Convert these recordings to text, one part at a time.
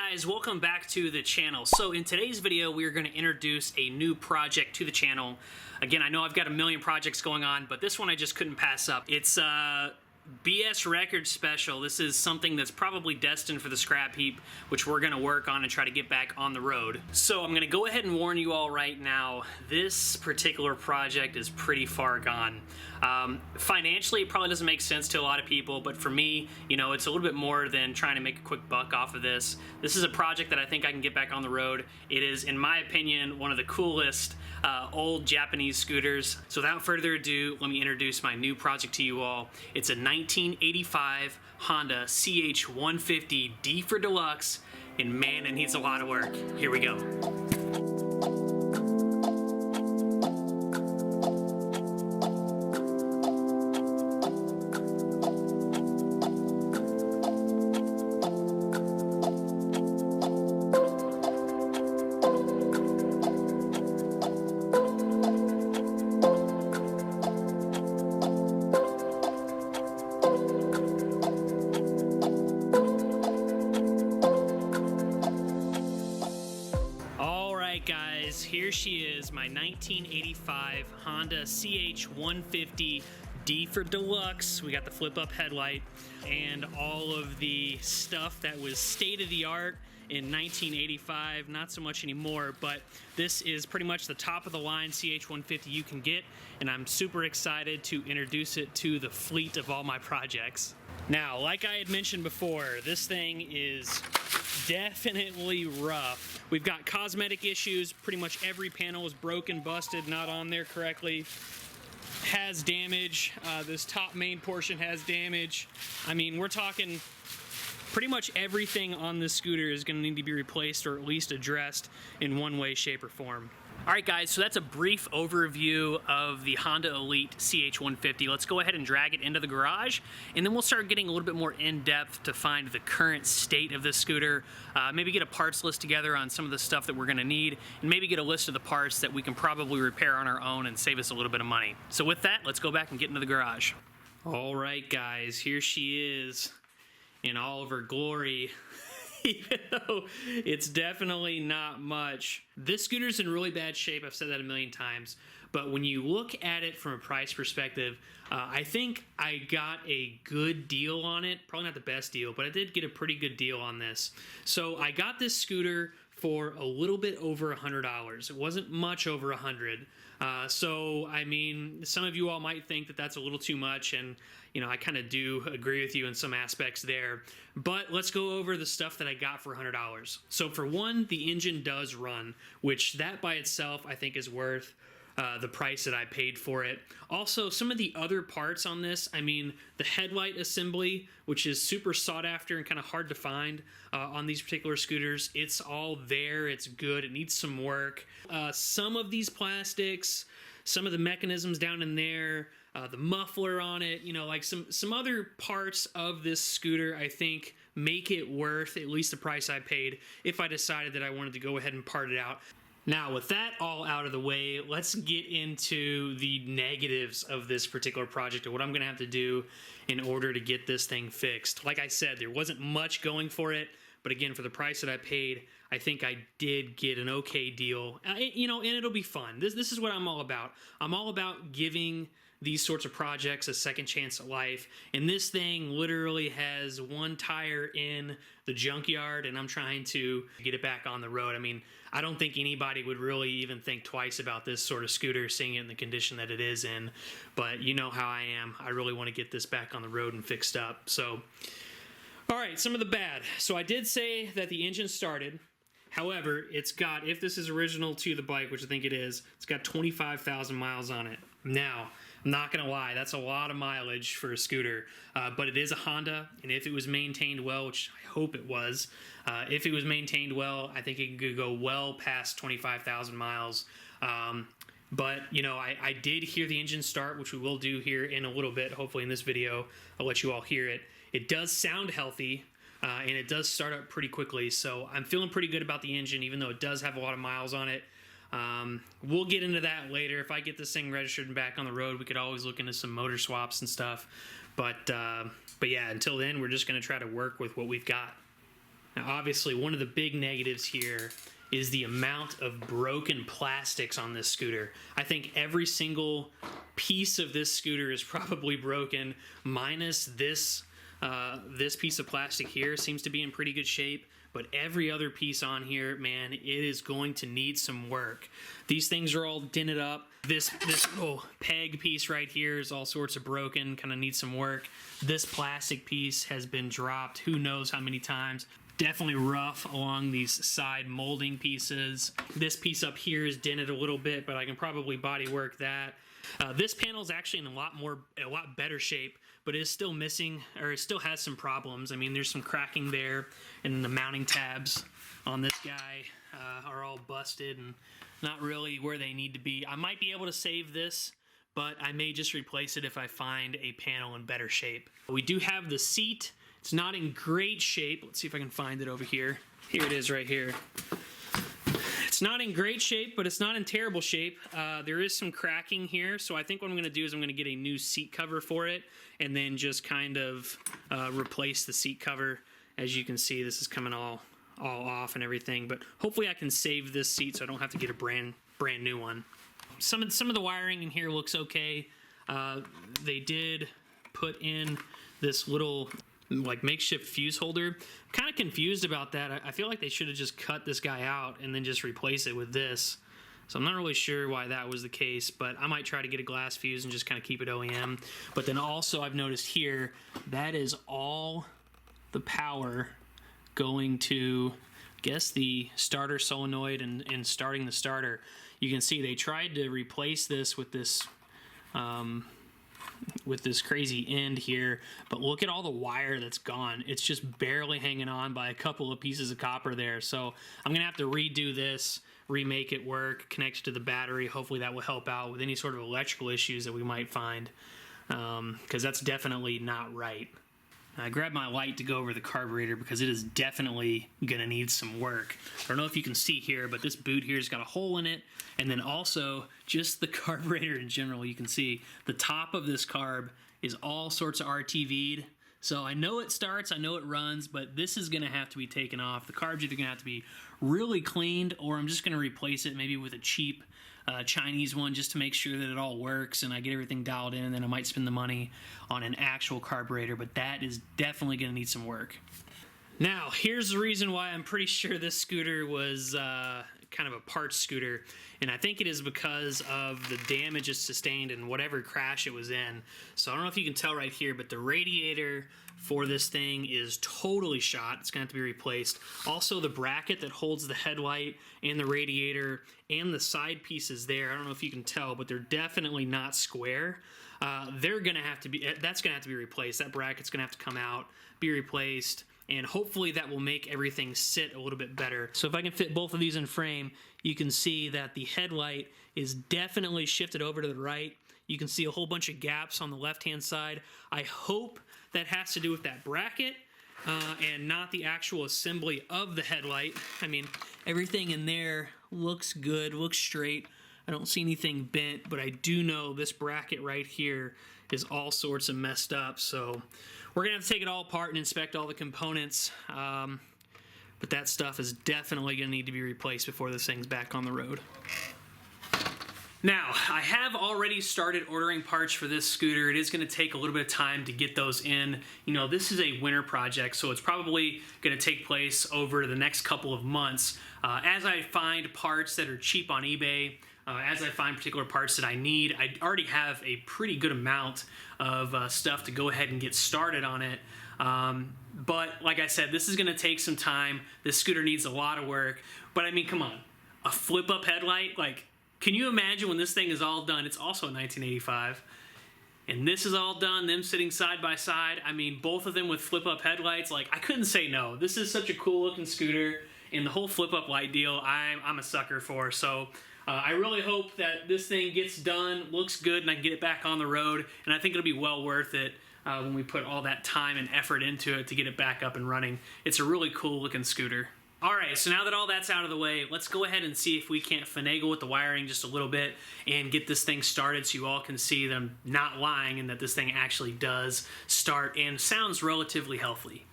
guys, welcome back to the channel. So in today's video, we are going to introduce a new project to the channel. Again, I know I've got a million projects going on, but this one I just couldn't pass up. It's TheBSRecord special. This is something that's probably destined for the scrap heap, which we're going to work on and try to get back on the road. So I'm going to go ahead and warn you all right now, this particular project is pretty far gone. Financially, it probably doesn't make sense to a lot of people, but for me, you know, it's a little bit more than trying to make a quick buck off of this. This is a project that I think I can get back on the road. It is, in my opinion, one of the coolest old Japanese scooters. So without further ado, let me introduce my new project to you all. It's a 1985 Honda CH150 D for Deluxe, and man, it needs a lot of work. Here we go. Guys, here she is, my 1985 Honda CH150 D for Deluxe. We got the flip-up headlight and all of the stuff that was state-of-the-art in 1985, not so much anymore, but this is pretty much the top of the line CH150 you can get, and I'm super excited to introduce it to the fleet of all my projects. Now, like I had mentioned before, this thing is definitely rough. We've got cosmetic issues. Pretty much every panel is broken, busted, not on there correctly. Has damage. This top main portion has damage. I mean, we're talking pretty much everything on this scooter is going to need to be replaced or at least addressed in one way, shape, or form. Alright guys, so that's a brief overview of the Honda Elite CH150. Let's go ahead and drag it into the garage, and then we'll start getting a little bit more in-depth to find the current state of this scooter, maybe get a parts list together on some of the stuff that we're going to need, and maybe get a list of the parts that we can probably repair on our own and save us a little bit of money. So with that, let's go back and get into the garage. Alright guys, here she is in all of her glory. Even though it's definitely not much. This scooter's in really bad shape. I've said that a million times. But when you look at it from a price perspective, I think I got a good deal on it. Probably not the best deal, but I did get a pretty good deal on this. So I got this scooter for a little bit over $100. It wasn't much over $100. So, I mean, some of you all might think that that's a little too much, and, you know, I kind of do agree with you in some aspects there. But let's go over the stuff that I got for $100. So, for one, the engine does run, which that by itself I think is worth the price that I paid for it. Also, some of the other parts on this, I mean, the headlight assembly, which is super sought after and kind of hard to find on these particular scooters, it's all there, it's good, it needs some work. Some of these plastics, some of the mechanisms down in there, the muffler on it, you know, like some other parts of this scooter, I think, make it worth at least the price I paid if I decided that I wanted to go ahead and part it out. Now, with that all out of the way, let's get into the negatives of this particular project and what I'm going to have to do in order to get this thing fixed. Like I said, there wasn't much going for it, but again, for the price that I paid, I think I did get an okay deal. You know, and it'll be fun. This is what I'm all about. I'm all about giving these sorts of projects a second chance at life, and this thing literally has one tire in the junkyard, and I'm trying to get it back on the road. I mean, I don't think anybody would really even think twice about this sort of scooter, seeing it in the condition that it is in, but you know how I am. I really want to get this back on the road and fixed up. So, all right, some of the bad. So I did say that the engine started. However, it's got, if this is original to the bike, which I think it is, it's got 25,000 miles on it. Now, I'm not going to lie, that's a lot of mileage for a scooter, but it is a Honda, and if it was maintained well, which I hope it was, if it was maintained well, I think it could go well past 25,000 miles. But, you know, I did hear the engine start, which we will do here in a little bit, hopefully in this video. I'll let you all hear it. It does sound healthy, and it does start up pretty quickly, so I'm feeling pretty good about the engine, even though it does have a lot of miles on it. We'll get into that later. If I get this thing registered and back on the road, we could always look into some motor swaps and stuff. But yeah, until then, we're just going to try to work with what we've got. Now obviously one of the big negatives here is the amount of broken plastics on this scooter. I think every single piece of this scooter is probably broken, minus this piece of plastic here seems to be in pretty good shape, but every other piece on here, man, it is going to need some work. These things are all dented up. This little peg piece right here is all sorts of broken, kind of needs some work. This plastic piece has been dropped who knows how many times. Definitely rough along these side molding pieces. This piece up here is dented a little bit, but I can probably body work that. This panel is actually in a lot better shape, but it is still missing, or it still has some problems. I mean, there's some cracking there, and the mounting tabs on this guy are all busted and not really where they need to be. I might be able to save this, but I may just replace it if I find a panel in better shape. We do have the seat. It's not in great shape. Let's see if I can find it over here. Here it is right here. It's not in great shape, but it's not in terrible shape. There is some cracking here, so I think what I'm going to do is I'm going to get a new seat cover for it and then just kind of replace the seat cover. As you can see, this is coming all off and everything, but hopefully I can save this seat so I don't have to get a brand new one. Some of the wiring in here looks okay. They did put in this little like makeshift fuse holder. I'm kind of confused about that. I feel like they should have just cut this guy out and then just replace it with this. So I'm not really sure why that was the case, but I might try to get a glass fuse and just kind of keep it OEM. But then also I've noticed here, that is all the power going to, I guess, the starter solenoid and starting the starter. You can see they tried to replace this with this crazy end here, but look at all the wire that's gone. It's just barely hanging on by a couple of pieces of copper there. So I'm gonna have to redo this, remake it work, connect it to the battery. Hopefully that will help out with any sort of electrical issues that we might find, because that's definitely not right. I grabbed my light to go over the carburetor because it is definitely gonna need some work. I don't know if you can see here, but this boot here's got a hole in it, and then also just the carburetor in general. You can see the top of this carb is all sorts of RTV'd. So I know it starts, I know it runs, but this is gonna have to be taken off. The carb's either gonna have to be really cleaned, or I'm just gonna replace it maybe with a cheap Chinese one just to make sure that it all works and I get everything dialed in, and then I might spend the money on an actual carburetor, but that is definitely going to need some work. Now, here's the reason why I'm pretty sure this scooter was kind of a parts scooter, and I think it is because of the damage it sustained in whatever crash it was in. So I don't know if you can tell right here, but the radiator for this thing is totally shot. It's going to have to be replaced. Also, the bracket that holds the headlight and the radiator and the side pieces there, I don't know if you can tell, but they're definitely not square. They're going to have to be, that's going to have to be replaced. That bracket's going to have to come out, be replaced, and hopefully that will make everything sit a little bit better. So if I can fit both of these in frame, you can see that the headlight is definitely shifted over to the right. You can see a whole bunch of gaps on the left-hand side. I hope that has to do with that bracket and not the actual assembly of the headlight. I mean, everything in there looks good, looks straight. I don't see anything bent, but I do know this bracket right here is all sorts of messed up. So we're gonna have to take it all apart and inspect all the components. But that stuff is definitely gonna need to be replaced before this thing's back on the road. Now, I have already started ordering parts for this scooter. It is going to take a little bit of time to get those in. You know, this is a winter project, so it's probably going to take place over the next couple of months. As I find parts that are cheap on eBay, as I find particular parts that I need, I already have a pretty good amount of stuff to go ahead and get started on it. But like I said, this is going to take some time. This scooter needs a lot of work. But I mean, come on, a flip-up headlight, like, can you imagine when this thing is all done? It's also 1985. And this is all done, them sitting side by side. I mean, both of them with flip-up headlights. Like, I couldn't say no. This is such a cool-looking scooter. And the whole flip-up light deal, I'm a sucker for. So I really hope that this thing gets done, looks good, and I can get it back on the road. And I think it'll be well worth it when we put all that time and effort into it to get it back up and running. It's a really cool-looking scooter. Alright, so now that all that's out of the way, let's go ahead and see if we can't finagle with the wiring just a little bit and get this thing started so you all can see that I'm not lying and that this thing actually does start and sounds relatively healthy.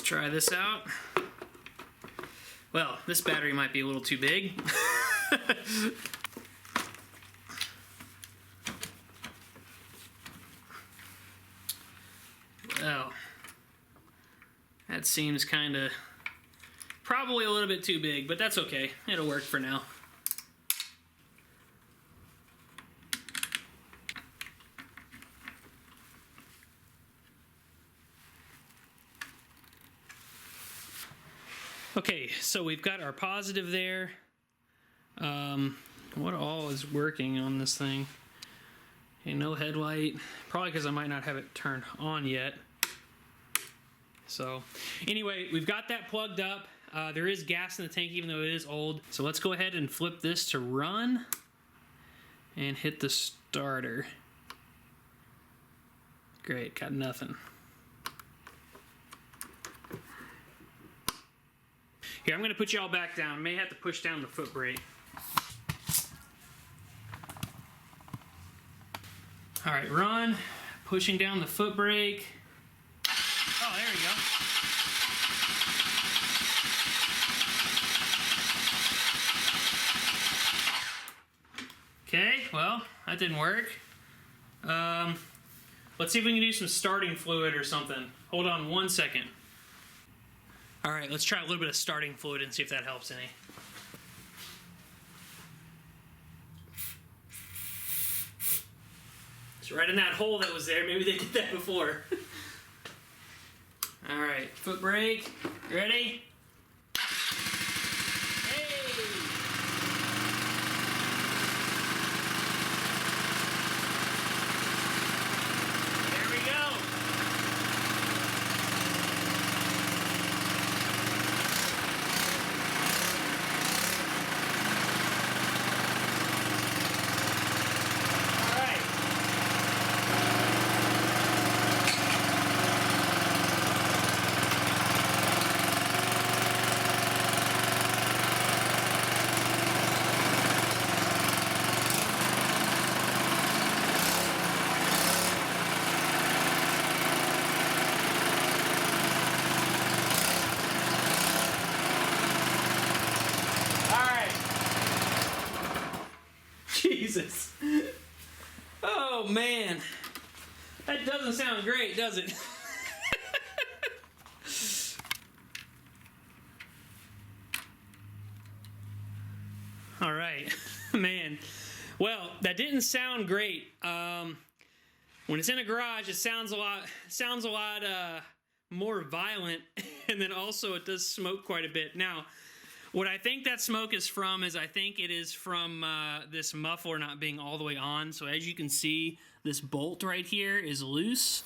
try this out. Well, this battery might be a little too big. Well, that seems kind of probably a little bit too big, but that's okay. It'll work for now. Okay, so we've got our positive there. What all is working on this thing? Okay, no headlight. Probably because I might not have it turned on yet. So, anyway, we've got that plugged up. There is gas in the tank even though it is old. So let's go ahead and flip this to run and hit the starter. Great, got nothing. Here, I'm going to put you all back down. May have to push down the foot brake. All right, run. Pushing down the foot brake. Oh, there we go. Okay, well, that didn't work. Let's see if we can do some starting fluid or something. Hold on 1 second. All right, let's try a little bit of starting fluid and see if that helps any. It's right in that hole that was there. Maybe they did that before. All right, foot brake. Ready? Jesus. Oh man. That doesn't sound great, does it? All right. Man. Well, that didn't sound great. When it's in a garage, it sounds a lot more violent, and then also it does smoke quite a bit. Now, what I think that smoke is from is I think it is from this muffler not being all the way on. So as you can see, this bolt right here is loose.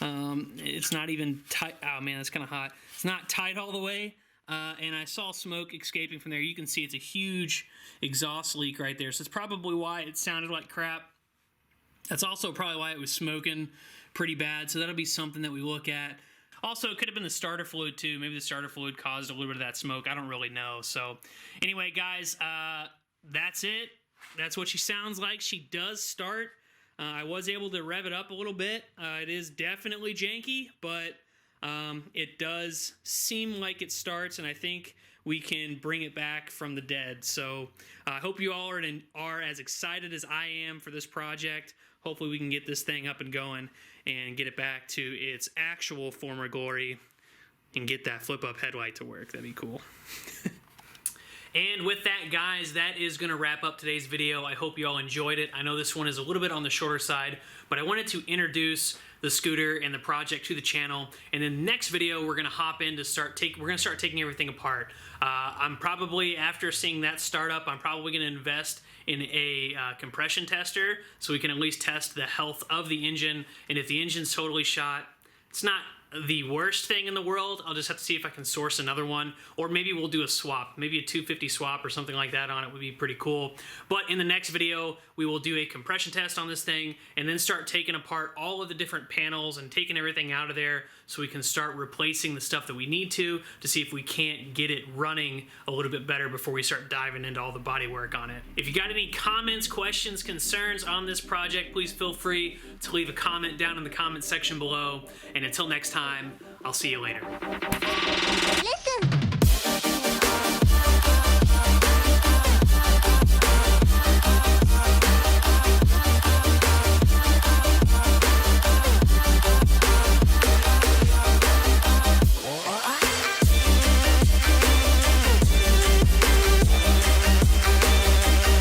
It's not even tight. Oh man, that's kind of hot. It's not tight all the way. And I saw smoke escaping from there. You can see it's a huge exhaust leak right there. So it's probably why it sounded like crap. That's also probably why it was smoking pretty bad. So that'll be something that we look at. Also, it could have been the starter fluid too. Maybe the starter fluid caused a little bit of that smoke. I don't really know. So anyway, guys, that's it. That's what she sounds like. She does start. I was able to rev it up a little bit. It is definitely janky, but it does seem like it starts, and I think we can bring it back from the dead. So I hope you all are as excited as I am for this project. Hopefully we can get this thing up and going and get it back to its actual former glory and get that flip-up headlight to work. That'd be cool. And with that, guys, that is going to wrap up today's video. I hope you all enjoyed it. I know this one is a little bit on the shorter side, but I wanted to introduce the scooter and the project to the channel. And in the next video, we're going to hop in to start taking everything apart. I'm probably, after seeing that start up, I'm probably going to invest in a compression tester so we can at least test the health of the engine. And if the engine's totally shot, it's not the worst thing in the world. I'll just have to see if I can source another one, or maybe we'll do a swap. Maybe a 250 swap or something like that on it would be pretty cool. But in the next video, we will do a compression test on this thing and then start taking apart all of the different panels and taking everything out of there so we can start replacing the stuff that we need to see if we can't get it running a little bit better before we start diving into all the body work on it. If you got any comments, questions, concerns on this project, please feel free to leave a comment down in the comment section below. And until next time, I'll see you later. Listen.